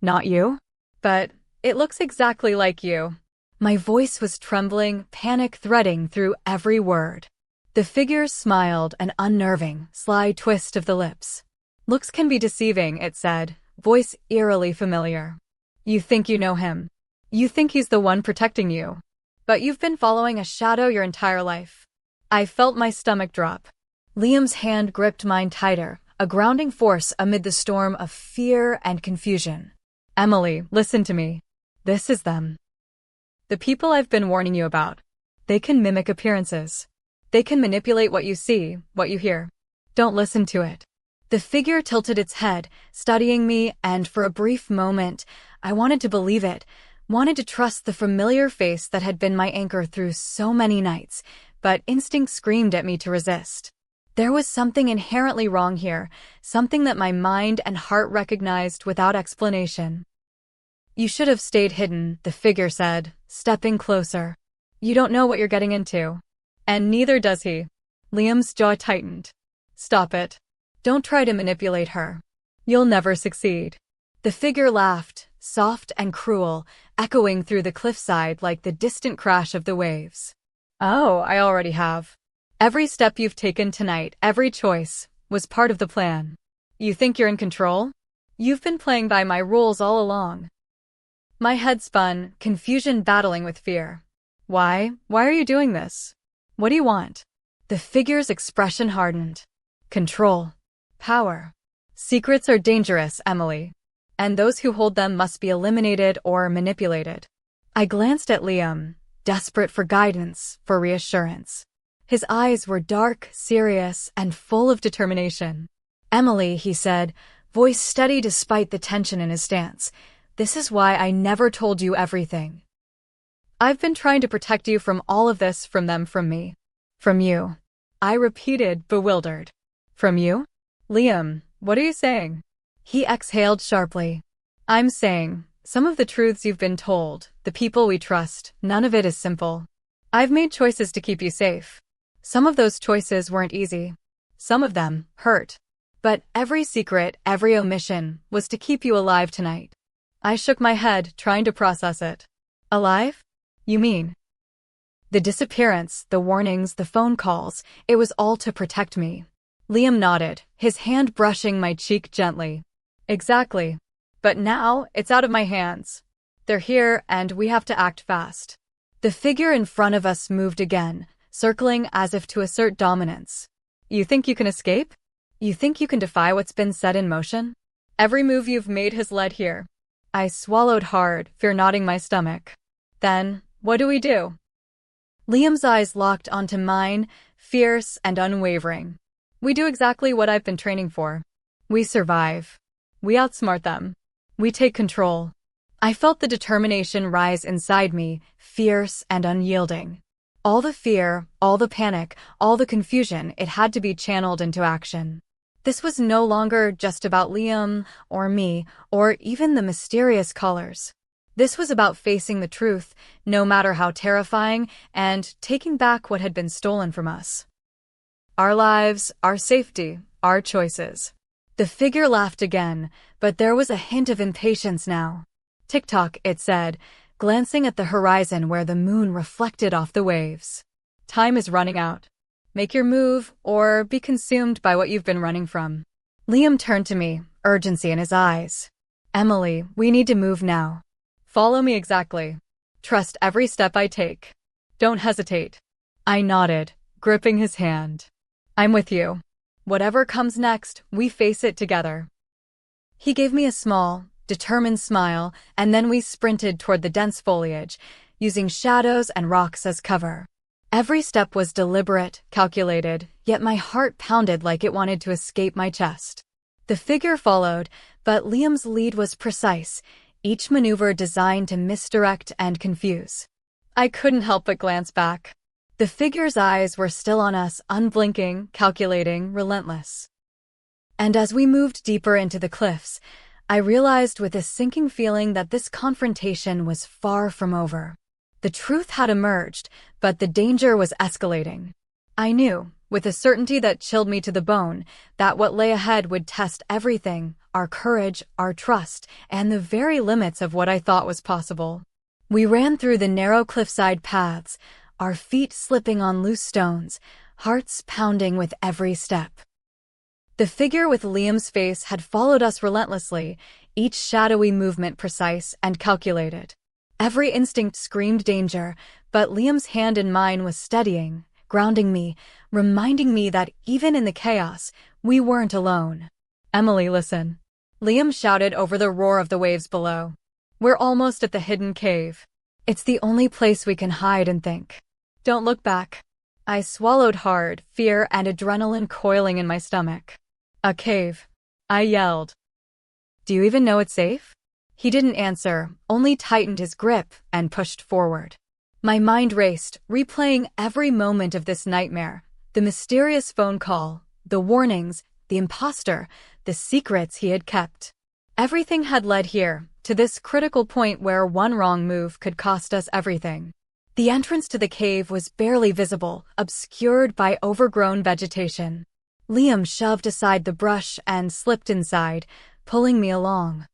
Not you? But it looks exactly like you. My voice was trembling, panic threading through every word. The figure smiled, an unnerving, sly twist of the lips. Looks can be deceiving, it said, voice eerily familiar. You think you know him. You think he's the one protecting you. But you've been following a shadow your entire life. I felt my stomach drop. Liam's hand gripped mine tighter, a grounding force amid the storm of fear and confusion. Emily, listen to me. This is them. The people I've been warning you about. They can mimic appearances. They can manipulate what you see, what you hear. Don't listen to it. The figure tilted its head, studying me, and for a brief moment, I wanted to believe it, wanted to trust the familiar face that had been my anchor through so many nights, but instinct screamed at me to resist. There was something inherently wrong here, something that my mind and heart recognized without explanation. You should have stayed hidden, the figure said, stepping closer. You don't know what you're getting into. And neither does he. Liam's jaw tightened. Stop it. Don't try to manipulate her. You'll never succeed. The figure laughed, soft and cruel, echoing through the cliffside like the distant crash of the waves. Oh, I already have. Every step you've taken tonight, every choice, was part of the plan. You think you're in control? You've been playing by my rules all along. My head spun, confusion battling with fear. Why? Why are you doing this? What do you want? The figure's expression hardened. Control. Power. Secrets are dangerous, Emily. And those who hold them must be eliminated or manipulated. I glanced at Liam, desperate for guidance, for reassurance. His eyes were dark, serious, and full of determination. Emily, he said, voice steady despite the tension in his stance. This is why I never told you everything. I've been trying to protect you from all of this, from them, from me. From you. I repeated, bewildered. From you? Liam, what are you saying? He exhaled sharply. I'm saying, some of the truths you've been told, the people we trust, none of it is simple. I've made choices to keep you safe. Some of those choices weren't easy. Some of them hurt. But every secret, every omission, was to keep you alive tonight. I shook my head, trying to process it. Alive? You mean? The disappearance, the warnings, the phone calls, it was all to protect me. Liam nodded, his hand brushing my cheek gently. Exactly. But now, it's out of my hands. They're here, and we have to act fast. The figure in front of us moved again, circling as if to assert dominance. You think you can escape? You think you can defy what's been set in motion? Every move you've made has led here. I swallowed hard, fear knotting my stomach. Then, what do we do? Liam's eyes locked onto mine, fierce and unwavering. We do exactly what I've been training for. We survive. We outsmart them. We take control. I felt the determination rise inside me, fierce and unyielding. All the fear, all the panic, all the confusion, it had to be channeled into action. This was no longer just about Liam, or me, or even the mysterious callers. This was about facing the truth, no matter how terrifying, and taking back what had been stolen from us. Our lives, our safety, our choices. The figure laughed again, but there was a hint of impatience now. "Tick-tock," it said, glancing at the horizon where the moon reflected off the waves. "Time is running out. Make your move, or be consumed by what you've been running from." Liam turned to me, urgency in his eyes. "Emily, we need to move now. Follow me exactly. Trust every step I take. Don't hesitate." I nodded, gripping his hand. "I'm with you. Whatever comes next, we face it together." He gave me a small, determined smile, and then we sprinted toward the dense foliage, using shadows and rocks as cover. Every step was deliberate, calculated, yet my heart pounded like it wanted to escape my chest. The figure followed, but Liam's lead was precise, each maneuver designed to misdirect and confuse. I couldn't help but glance back. The figure's eyes were still on us, unblinking, calculating, relentless. And as we moved deeper into the cliffs, I realized with a sinking feeling that this confrontation was far from over. The truth had emerged, but the danger was escalating. I knew, with a certainty that chilled me to the bone, that what lay ahead would test everything, our courage, our trust, and the very limits of what I thought was possible. We ran through the narrow cliffside paths, our feet slipping on loose stones, hearts pounding with every step. The figure with Liam's face had followed us relentlessly, each shadowy movement precise and calculated. Every instinct screamed danger, but Liam's hand in mine was steadying, grounding me, reminding me that even in the chaos, we weren't alone. "Emily, listen." Liam shouted over the roar of the waves below. "We're almost at the hidden cave. It's the only place we can hide and think. Don't look back." I swallowed hard, fear and adrenaline coiling in my stomach. "A cave," I yelled. "Do you even know it's safe?" He didn't answer, only tightened his grip and pushed forward. My mind raced, replaying every moment of this nightmare. The mysterious phone call, the warnings, the imposter, the secrets he had kept. Everything had led here, to this critical point where one wrong move could cost us everything. The entrance to the cave was barely visible, obscured by overgrown vegetation. Liam shoved aside the brush and slipped inside, pulling me along.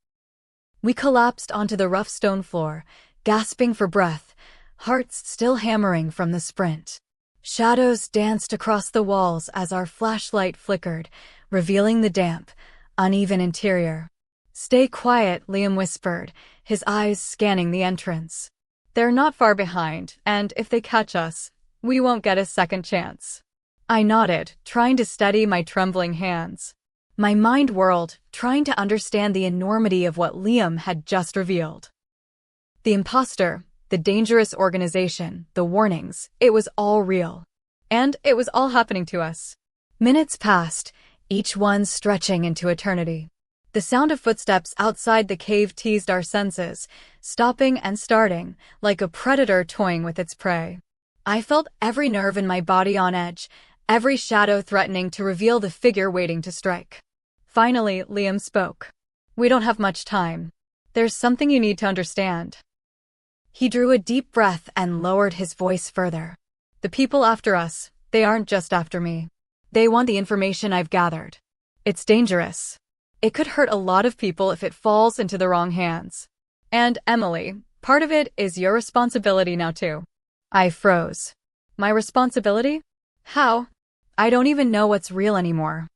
We collapsed onto the rough stone floor, gasping for breath, hearts still hammering from the sprint. Shadows danced across the walls as our flashlight flickered, revealing the damp, uneven interior. "Stay quiet," Liam whispered, his eyes scanning the entrance. "They're not far behind, and if they catch us, we won't get a second chance." I nodded, trying to steady my trembling hands. My mind whirled, trying to understand the enormity of what Liam had just revealed. The imposter, the dangerous organization, the warnings, it was all real. And it was all happening to us. Minutes passed, each one stretching into eternity. The sound of footsteps outside the cave teased our senses, stopping and starting, like a predator toying with its prey. I felt every nerve in my body on edge, every shadow threatening to reveal the figure waiting to strike. Finally, Liam spoke. "We don't have much time. There's something you need to understand." He drew a deep breath and lowered his voice further. "The people after us, they aren't just after me. They want the information I've gathered. It's dangerous. It could hurt a lot of people if it falls into the wrong hands. And, Emily, part of it is your responsibility now too." I froze. "My responsibility? How? I don't even know what's real anymore.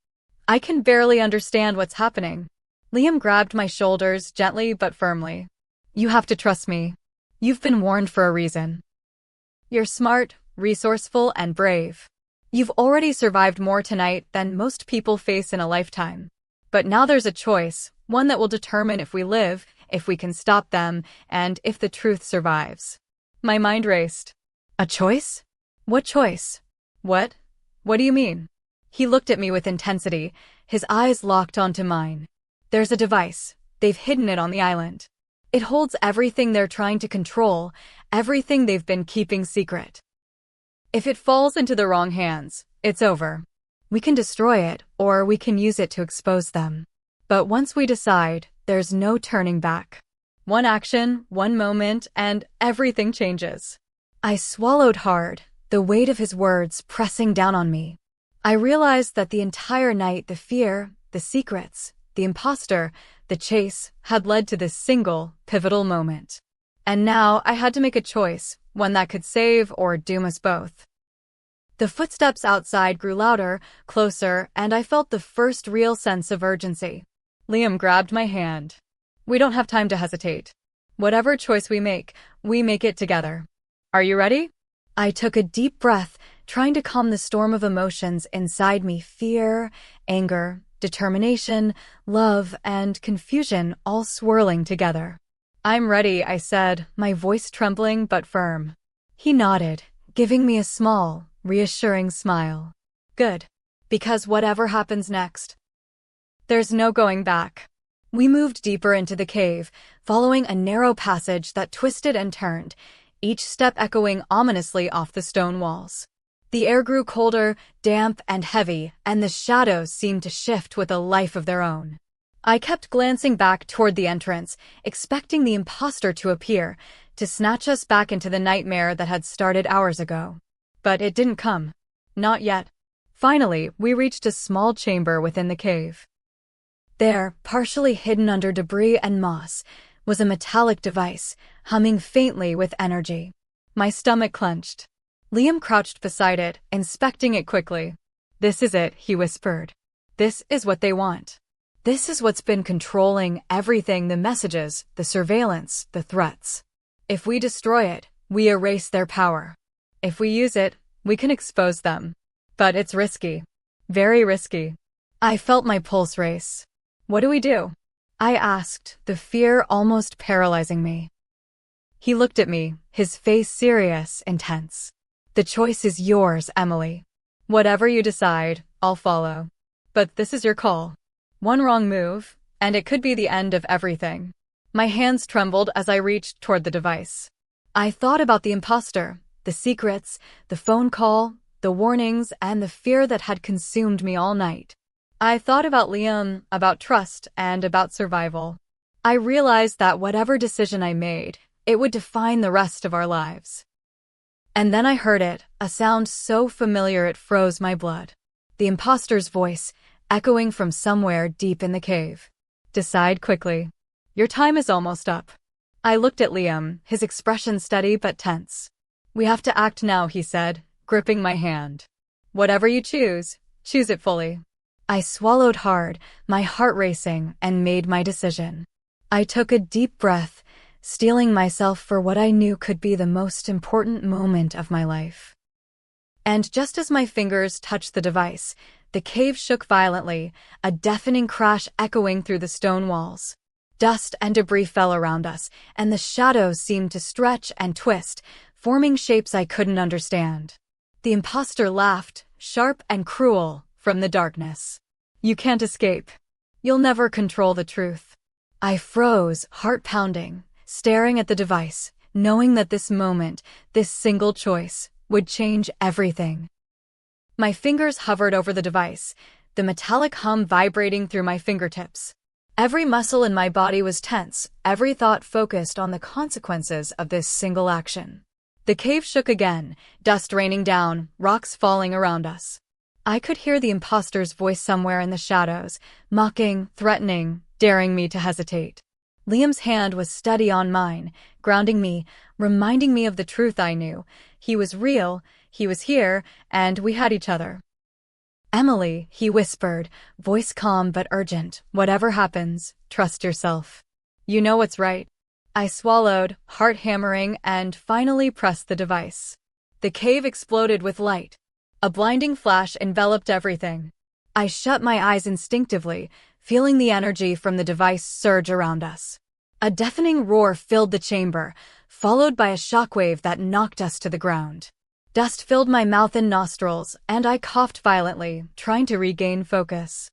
I can barely understand what's happening." Liam grabbed my shoulders gently but firmly. "You have to trust me. You've been warned for a reason. You're smart, resourceful, and brave. You've already survived more tonight than most people face in a lifetime. But now there's a choice, one that will determine if we live, if we can stop them, and if the truth survives." My mind raced. "A choice? What choice? What do you mean?" He looked at me with intensity, his eyes locked onto mine. "There's a device. They've hidden it on the island. It holds everything they're trying to control, everything they've been keeping secret. If it falls into the wrong hands, it's over. We can destroy it, or we can use it to expose them. But once we decide, there's no turning back. One action, one moment, and everything changes. I swallowed hard, the weight of his words pressing down on me. I realized that the entire night the fear, the secrets, the imposter, the chase had led to this single, pivotal moment. And now I had to make a choice, one that could save or doom us both. The footsteps outside grew louder, closer, and I felt the first real sense of urgency. Liam grabbed my hand. We don't have time to hesitate. Whatever choice we make it together. Are you ready? I took a deep breath, trying to calm the storm of emotions inside me: fear, anger, determination, love, and confusion all swirling together. I'm ready, I said, my voice trembling but firm. He nodded, giving me a small, reassuring smile. Good. Because whatever happens next, there's no going back. We moved deeper into the cave, following a narrow passage that twisted and turned, each step echoing ominously off the stone walls. The air grew colder, damp, and heavy, and the shadows seemed to shift with a life of their own. I kept glancing back toward the entrance, expecting the imposter to appear, to snatch us back into the nightmare that had started hours ago. But it didn't come. Not yet. Finally, we reached a small chamber within the cave. There, partially hidden under debris and moss, was a metallic device, humming faintly with energy. My stomach clenched. Liam crouched beside it, inspecting it quickly. This is it, he whispered. This is what they want. This is what's been controlling everything: the messages, the surveillance, the threats. If we destroy it, we erase their power. If we use it, we can expose them. But it's risky. Very risky. I felt my pulse race. What do we do? I asked, the fear almost paralyzing me. He looked at me, his face serious, intense. The choice is yours, Emily. Whatever you decide, I'll follow. But this is your call. One wrong move, and it could be the end of everything. My hands trembled as I reached toward the device. I thought about the imposter, the secrets, the phone call, the warnings, and the fear that had consumed me all night. I thought about Liam, about trust, and about survival. I realized that whatever decision I made, it would define the rest of our lives. And then I heard it, a sound so familiar it froze my blood. The imposter's voice, echoing from somewhere deep in the cave. Decide quickly. Your time is almost up. I looked at Liam, his expression steady but tense. We have to act now, he said, gripping my hand. Whatever you choose it fully. I swallowed hard, my heart racing, and made my decision. I took a deep breath, steeling myself for what I knew could be the most important moment of my life. And just as my fingers touched the device, the cave shook violently, a deafening crash echoing through the stone walls. Dust and debris fell around us, and the shadows seemed to stretch and twist, forming shapes I couldn't understand. The imposter laughed, sharp and cruel, from the darkness. You can't escape. You'll never control the truth. I froze, heart pounding, staring at the device, knowing that this moment, this single choice, would change everything. My fingers hovered over the device, the metallic hum vibrating through my fingertips. Every muscle in my body was tense, every thought focused on the consequences of this single action. The cave shook again, dust raining down, rocks falling around us. I could hear the imposter's voice somewhere in the shadows, mocking, threatening, daring me to hesitate. Liam's hand was steady on mine, grounding me, reminding me of the truth I knew. He was real, he was here, and we had each other. Emily, he whispered, voice calm but urgent, whatever happens, trust yourself. You know what's right. I swallowed, heart hammering, and finally pressed the device. The cave exploded with light. A blinding flash enveloped everything. I shut my eyes instinctively, feeling the energy from the device surge around us. A deafening roar filled the chamber, followed by a shockwave that knocked us to the ground. Dust filled my mouth and nostrils, and I coughed violently, trying to regain focus.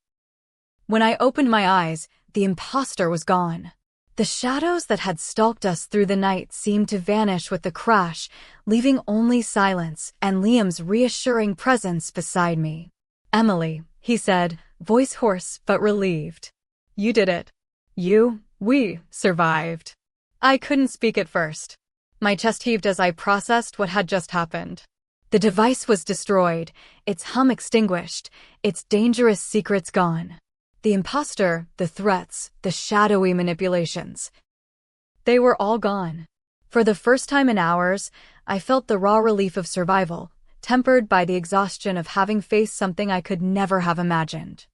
When I opened my eyes, the imposter was gone. The shadows that had stalked us through the night seemed to vanish with the crash, leaving only silence and Liam's reassuring presence beside me. Emily, he said, voice hoarse but relieved. You did it. We survived. I couldn't speak at first. My chest heaved as I processed what had just happened. The device was destroyed, its hum extinguished, its dangerous secrets gone. The imposter, the threats, the shadowy manipulations. They were all gone. For the first time in hours, I felt the raw relief of survival, tempered by the exhaustion of having faced something I could never have imagined.